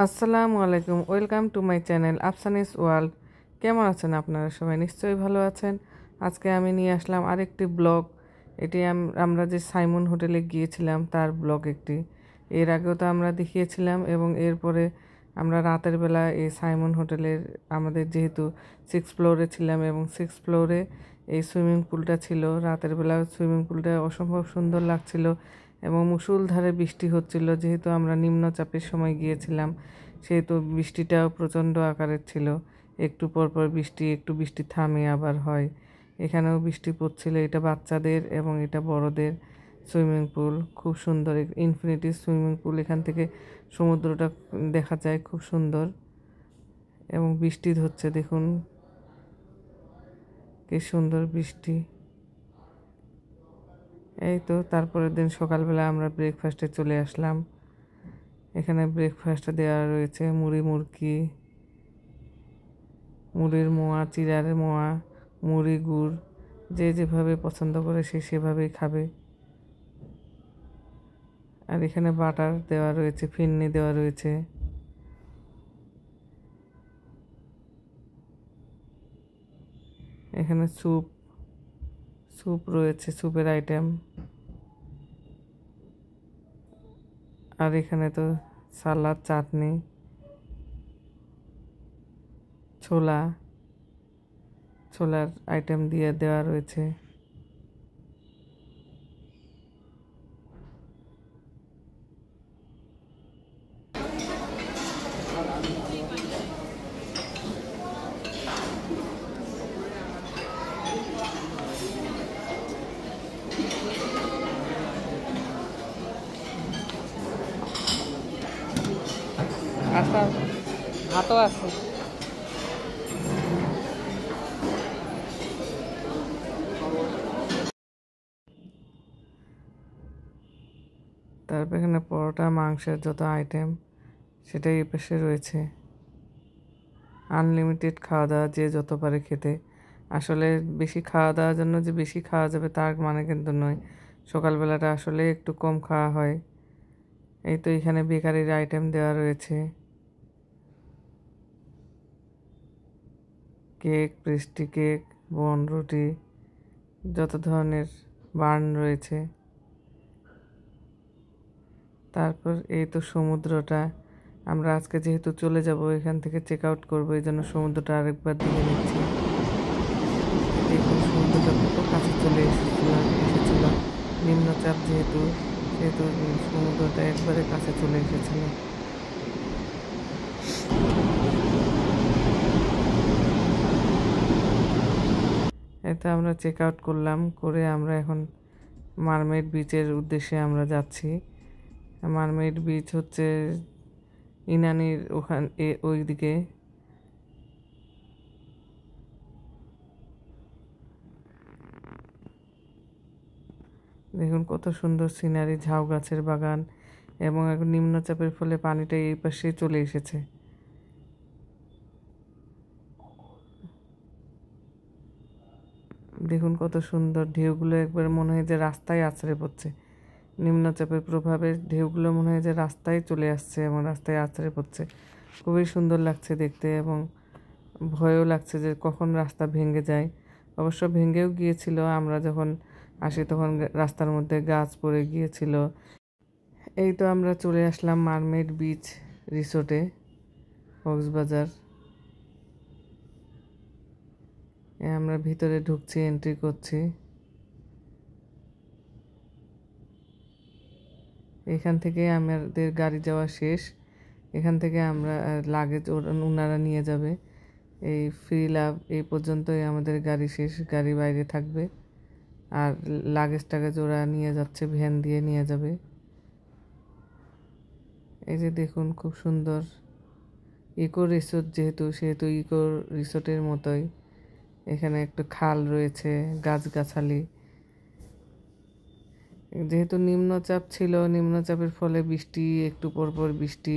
আসসালামু আলাইকুম, welcome to my channel Afsani's world. কেমন আছেন আপনারা সবাই? নিশ্চয়ই ভালো আছেন। আজকে আমি নিয়ে আসলাম আরেকটি ব্লগ। এটি আমরা যে সাইমন হোটেলে গিয়েছিলাম তার ব্লগ একটি। এর আগেও তো আমরা দেখিয়েছিলাম এবং এরপরে আমরা রাতের বেলা এই সাইমন হোটেলের আমাদের যেহেতু 6th ফ্লোরে ছিলাম এবং 6th ফ্লোরে এই সুইমিং পুলটা ছিল। রাতের বেলা সুইমিং পুলটা অসম্ভব সুন্দর লাগছিল এবং মুষলধারে বৃষ্টি হচ্ছিল। যেহেতু আমরা নিম্নচাপের সময় গিয়েছিলাম সেহেতু বৃষ্টিটাও প্রচণ্ড আকারের ছিল। একটু পর পর বৃষ্টি, একটু বৃষ্টি থামে আবার হয়। এখানেও বৃষ্টি পড়ছিল। এটা বাচ্চাদের এবং এটা বড়দের সুইমিং পুল। খুব সুন্দর ইনফিনিটি সুইমিং পুল। এখান থেকে সমুদ্রটা দেখা যায়, খুব সুন্দর এবং বৃষ্টি হচ্ছে, দেখুন কি সুন্দর বৃষ্টি। এই তো তারপরের দিন সকালবেলা আমরা ব্রেকফাস্টে চলে আসলাম। এখানে ব্রেকফাস্টে দেওয়া রয়েছে মুড়ি মুরকি, মুড়ির মোয়া, চিড়ার মোয়া, মুড়ি গুড়। যে যেভাবে পছন্দ করে সে সেভাবেই খাবে। আর এখানে বাটার দেওয়া রয়েছে, ফিরনি দেওয়া রয়েছে। এখানে স্যুপ রয়েছে, স্যুপের আইটেম। আর এখানে তো সালাদ, চাটনি, ছোলার আইটেম দিয়ে দেওয়া রয়েছে। আচ্ছা, ভাতও আছে। তারপর এখানে পরোটা, মাংসের যত আইটেম সেটাই এই পাশে রয়েছে। আনলিমিটেড খাওয়া দাওয়া, যে যত পারে খেতে। আসলে বেশি খাওয়া দাওয়ার জন্য যে বেশি খাওয়া যাবে তার মানে কিন্তু নয়। সকালবেলাটা আসলে একটু কম খাওয়া হয়। এই তো এখানে বেকারির আইটেম দেওয়া রয়েছে, কেক, পেস্ট্রি কেক, বনরুটি, যত ধরনের বার্ন রয়েছে। তারপর এই তো সমুদ্রটা। আমরা আজকে যেহেতু চলে যাব, এখান থেকে চেক আউট করবো, এই জন্য সমুদ্রটা আরেকবার দেখে নিচ্ছি। দেখুন সমুদ্রটা কত কাছে চলে এসেছিল। নিম্নচাপ যেহেতু সেহেতু সমুদ্রটা একবারে কাছে চলে এসেছিল। এতে আমরা চেক আউট করলাম, করে আমরা এখন মারমেড বিচের উদ্দেশ্যে আমরা যাচ্ছি। মারমেড বিচ হচ্ছে ইনানির ওই দিকে। দেখুন কত সুন্দর সিনারি, ঝাউ গাছের বাগান এবং এখন নিম্নচাপের ফলে পানিটা এই পাশে চলে এসেছে। দেখুন কত সুন্দর ঢেউগুলো, একবার মনে হয় যে রাস্তায় আছড়ে পড়ছে। নিম্নচাপের প্রভাবে ঢেউগুলো মনে হয় যে রাস্তায় চলে আসছে এবং রাস্তায় আছড়ে পড়ছে। খুবই সুন্দর লাগছে দেখতে এবং ভয়ও লাগছে যে কখন রাস্তা ভেঙে যায়। অবশ্য ভেঙেও গিয়েছিল, আমরা যখন আসি তখন রাস্তার মধ্যে গাছ পড়ে গিয়েছিল। এই তো আমরা চলে আসলাম মারমেড বিচ রিসোর্টে, কক্সবাজার। আমরা ভিতরে ঢুকছি, এন্ট্রি করছি। এখান থেকে আমাদের গাড়ি যাওয়া শেষ। এখান থেকে আমরা লাগেজ ওনারা নিয়ে যাবে। এই ফ্রি লাভ এই পর্যন্তই আমাদের গাড়ি শেষ, গাড়ি বাইরে থাকবে। আর লাগেজ টাগেজ ওরা নিয়ে যাচ্ছে, ভ্যান দিয়ে নিয়ে যাবে। এই যে দেখুন খুব সুন্দর ইকো রিসোর্ট, সেহেতু ইকো রিসোর্টের মতোই। এখানে একটু খাল রয়েছে, গাছগাছালি। যেহেতু নিম্নচাপ ছিল, নিম্নচাপের ফলে বৃষ্টি, একটু পরপর বৃষ্টি,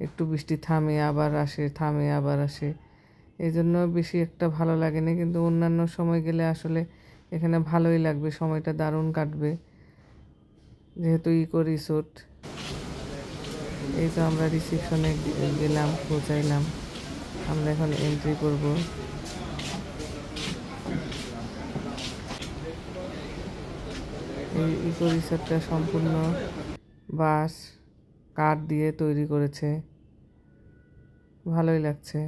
একটু বৃষ্টি থামে আবার আসে, থামে আবার আসে। এই জন্য বেশি একটা ভালো লাগেনি, কিন্তু অন্যান্য সময় গেলে আসলে এখানে ভালোই লাগবে, সময়টা দারুণ কাটবে যেহেতু ইকো রিসোর্ট। এই তো আমরা রিসেপশনে গেলাম, পৌঁছাইলাম। আমরা এখন এন্ট্রি করব। এই ইকো রিসোর্টটা সম্পূর্ণ বাঁশ কাঠ দিয়ে তৈরি করেছে, ভালোই লাগছে।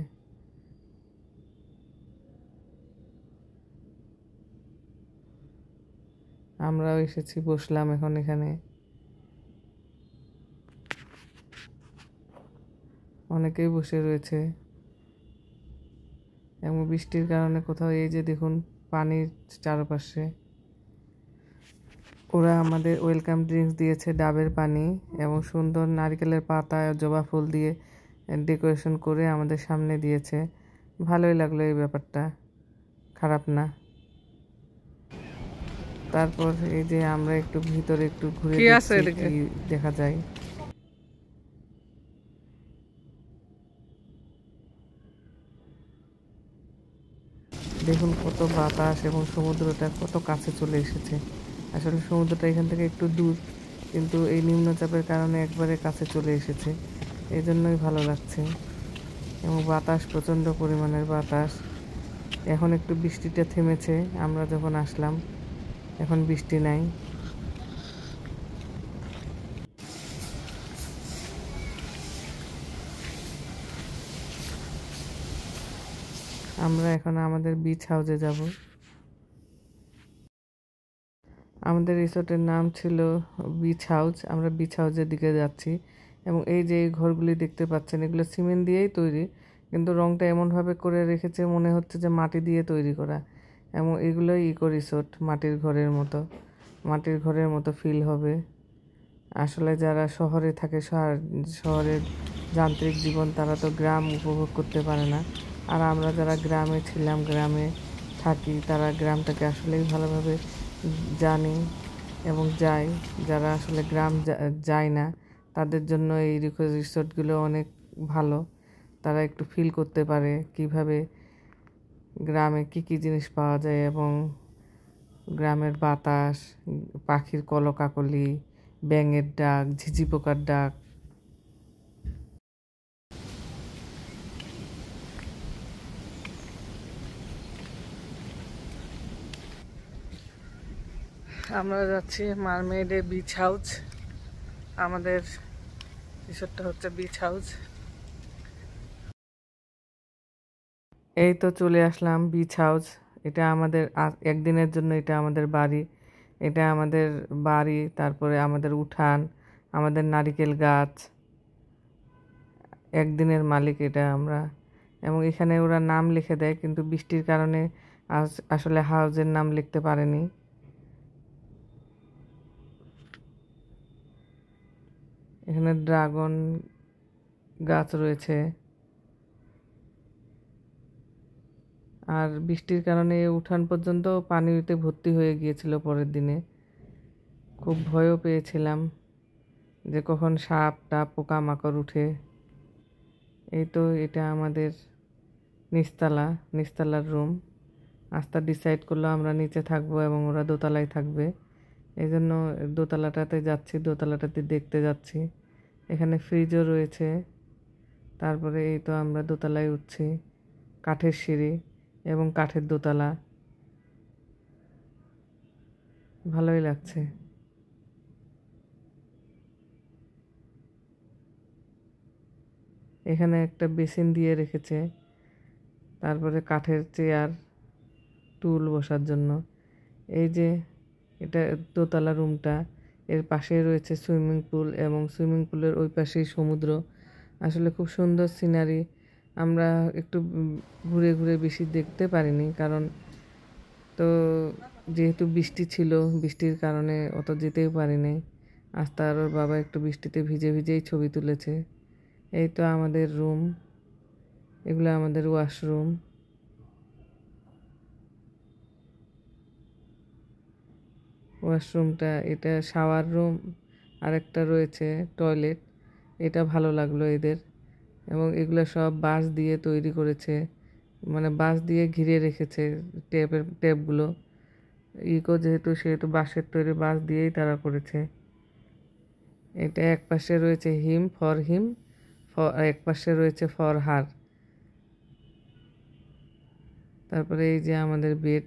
আমরাও এসেছি, বসলাম এখন এখানে। অনেকেই বসে রয়েছে এবং বৃষ্টির কারণে কোথাও এই যে দেখুন পানির চারপাশে। ওরা আমাদের ওয়েলকাম ড্রিঙ্কস দিয়েছে, ডাবের পানি এবং সুন্দর নারকেলের পাতা জবা ফুল দিয়ে ডেকোরেশন করে আমাদের সামনে দিয়েছে। ভালোই লাগলো এই ব্যাপারটা, খারাপ না। তারপর এই যে আমরা একটু ভিতরে একটু ঘুরে দেখছি কি দেখা যায়। দেখুন কত বাতাস এবং সমুদ্রটা কত কাছে চলে এসেছে। আসলে সমুদ্রটা এখান থেকে একটু দূর, কিন্তু এই নিম্নচাপের কারণে একবারে কাছে চলে এসেছে, এই জন্যই ভালো লাগছে। এবং বাতাস, প্রচণ্ড পরিমাণের বাতাস। এখন একটু বৃষ্টিটা থেমেছে, আমরা যখন আসলাম এখন বৃষ্টি নাই। আমরা এখন আমাদের বিচ হাউসে যাব। আমাদের রিসোর্টের নাম ছিল বিচ হাউস। আমরা বিচ হাউসের দিকে যাচ্ছি এবং এই যে এই ঘরগুলি দেখতে পাচ্ছেন, এগুলো সিমেন্ট দিয়েই তৈরি, কিন্তু রংটা এমনভাবে করে রেখেছে মনে হচ্ছে যে মাটি দিয়ে তৈরি করা। এবং এগুলোই ইকো রিসোর্ট, মাটির ঘরের মতো, মাটির ঘরের মতো ফিল হবে। আসলে যারা শহরে থাকে, শহরের যান্ত্রিক জীবন, তারা তো গ্রাম উপভোগ করতে পারে না। আর আমরা যারা গ্রামে ছিলাম, গ্রামে থাকি, তারা গ্রামটাকে আসলেই ভালোভাবে জানি এবং যাই। যারা আসলে গ্রাম যায় না, তাদের জন্য এই রিসোর্টগুলো অনেক ভালো। তারা একটু ফিল করতে পারে কিভাবে গ্রামে কি কি জিনিস পাওয়া যায় এবং গ্রামের বাতাস, পাখির কলকাকলি, ব্যাঙের ডাক, ঝিঝি পোকার ডাক। আমরা যাচ্ছি মারমেডে বিচ হাউস। আমাদের রিসোর্টটা হচ্ছে বিচ হাউস। এই তো চলে আসলাম বিচ হাউস। এটা আমাদের একদিনের জন্য, এটা আমাদের বাড়ি। এটা আমাদের বাড়ি, তারপরে আমাদের উঠান, আমাদের নারিকেল গাছ। একদিনের মালিক এটা আমরা। এবং এখানে ওরা নাম লিখে দেয়, কিন্তু বৃষ্টির কারণে আসলে হাউজের নাম লিখতে পারেনি। এখানে ড্রাগন গাছ রয়েছে। আর বৃষ্টির কারণে উঠান পর্যন্ত পানিতে ভর্তি হয়ে গিয়েছিল পরের দিনে। খুব ভয়ও পেয়েছিলাম যে কখন সাপ টাপ পোকামাকড় উঠে। এই তো এটা আমাদের নিচতলার রুম। আস্তা ডিসাইড করলো আমরা নিচে থাকবো এবং ওরা দোতলায় থাকবে, এই জন্য দোতলাটাতে যাচ্ছি, দোতলাটাতে দেখতে যাচ্ছি। এখানে ফ্রিজও রয়েছে। তারপরে এই তো আমরা দোতলায় উঠছি, কাঠের সিঁড়ি এবং কাঠের দোতলা, ভালোই লাগছে। এখানে একটা বেসিন দিয়ে রেখেছে, তারপরে কাঠের চেয়ার, টুল বসার জন্য। এই যে এটা দোতলা রুমটা, এর পাশেই রয়েছে সুইমিং পুল এবং সুইমিং পুলের ওই পাশেই সমুদ্র। আসলে খুব সুন্দর সিনারি। আমরা একটু ঘুরে ঘুরে বেশি দেখতে পারিনি, কারণ তো যেহেতু বৃষ্টি ছিল, বৃষ্টির কারণে অত যেতেও পারিনি। আস্তা আর ওর বাবা একটু বৃষ্টিতে ভিজে ভিজেই ছবি তুলেছে। এই তো আমাদের রুম, এগুলো আমাদের ওয়াশরুম। ওয়াশরুমটা, এটা শাওয়ার রুম, আরেকটা রয়েছে টয়লেট। এটা ভালো লাগলো এদের। এবং এগুলো সব বাঁশ দিয়ে তৈরি করেছে, মানে বাঁশ দিয়ে ঘিরে রেখেছে টেপগুলো। ইকো যেহেতু, সেহেতু বাঁশের তৈরি, বাঁশ দিয়েই তারা করেছে। এটা এক পাশে রয়েছে হিম, এক পাশে রয়েছে ফর হার। তারপরে এই যে আমাদের বেড,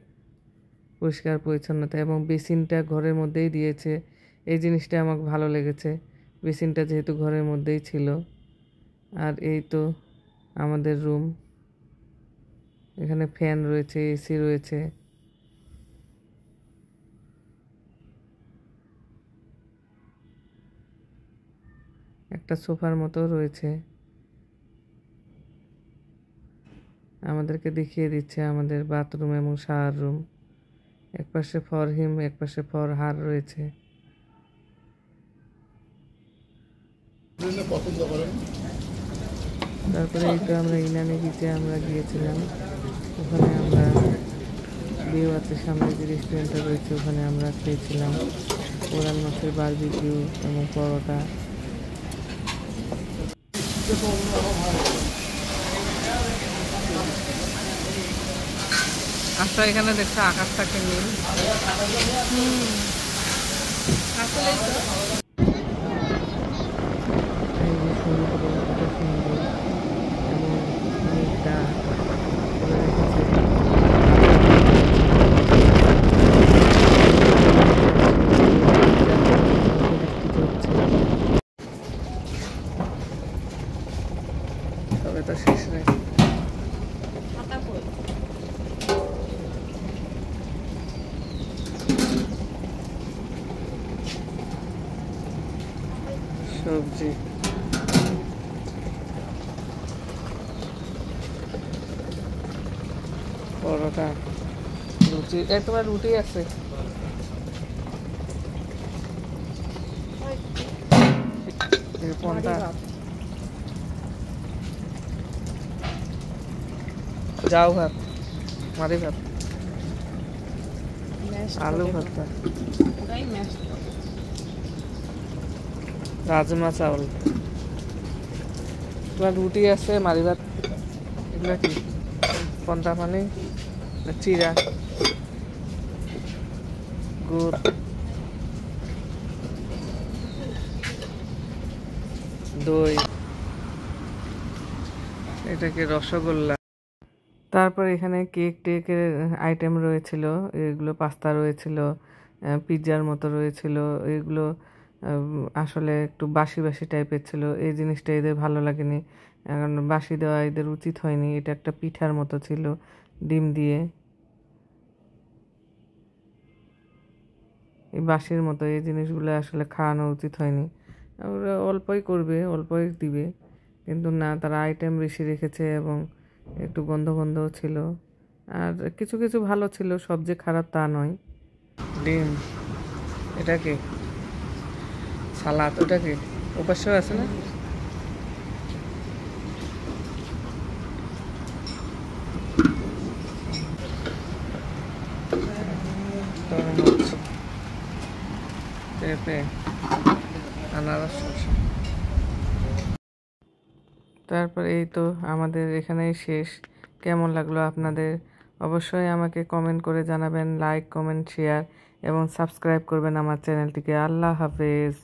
পরিষ্কার পরিচ্ছন্নতা, এবং বেসিনটা ঘরের মধ্যেই দিয়েছে। এই জিনিসটা আমাকে ভালো লেগেছে, বেসিনটা যেহেতু ঘরের মধ্যেই ছিল। আর এই তো আমাদের রুম, এখানে ফ্যান রয়েছে, এসি রয়েছে। একটা সোফার মতো রয়েছে। আমাদেরকে দেখিয়ে দিচ্ছে আমাদের বাথরুম এবং শাওয়ার রুম। এক পাশে ফর হিম, এক পাশে ফর হার রয়েছে। তারপরে এই তো আমরা ইনানি বিচে আমরা গিয়েছিলাম। ওখানে আমরা ভিউ আছে, সামনে যে রেস্টুরেন্টটা রয়েছে ওখানে আমরা খেয়েছিলাম কোরাল মাছের বারবিকিউ এবং পরোটা। আচ্ছা, এখানে দেখছো আকাশটাকে নীল। এই যে সমুদ্র, কত সুন্দর, এবং মেঘটা করে রেখেছে। তবে তো শেষ নেই। সবজি, পরোটা, রুটি। তোমার রুটি আছে? কোনটা? যাও ভাত, মারি ভাত, আলু ভর্তা, রাজমা চাউল। তোমার রুটি আছে, মারি ভাত। এগুলো কি? পন্তা পানি, চিরা, গুড়, দই, এটাকে রসগোল্লা। তারপর এখানে কেক টেকের আইটেম রয়েছিল, এগুলো পাস্তা রয়েছিল, পিৎজার মতো রয়েছিল। এগুলো আসলে একটু বাসি বাসি টাইপের ছিল। এই জিনিসটা এদের ভালো লাগেনি, কারণ বাসি দেওয়া এদের উচিত হয়নি। এটা একটা পিঠার মতো ছিল, ডিম দিয়ে। এই বাসির মতো এই জিনিসগুলো আসলে খাওয়ানো উচিত হয়নি। ওরা অল্পই করবে, অল্পই দিবে, কিন্তু না, তারা আইটেম বেশি রেখেছে এবং একটু গন্ধ গন্ধও ছিল। আর কিছু কিছু ভালো ছিল, সব যে খারাপ তা নয়। ডিম, এটা কি? সালাদ, ওটা কি? ওপাশেও আছে না? তরমুজ, পেঁপে, আনারস। তারপর এই তো আমাদের এখানেই শেষ। কেমন লাগলো আপনাদের অবশ্যই আমাকে কমেন্ট করে জানাবেন। লাইক, কমেন্ট, শেয়ার এবং সাবস্ক্রাইব করবেন আমার চ্যানেলটিকে। আল্লাহ হাফেজ।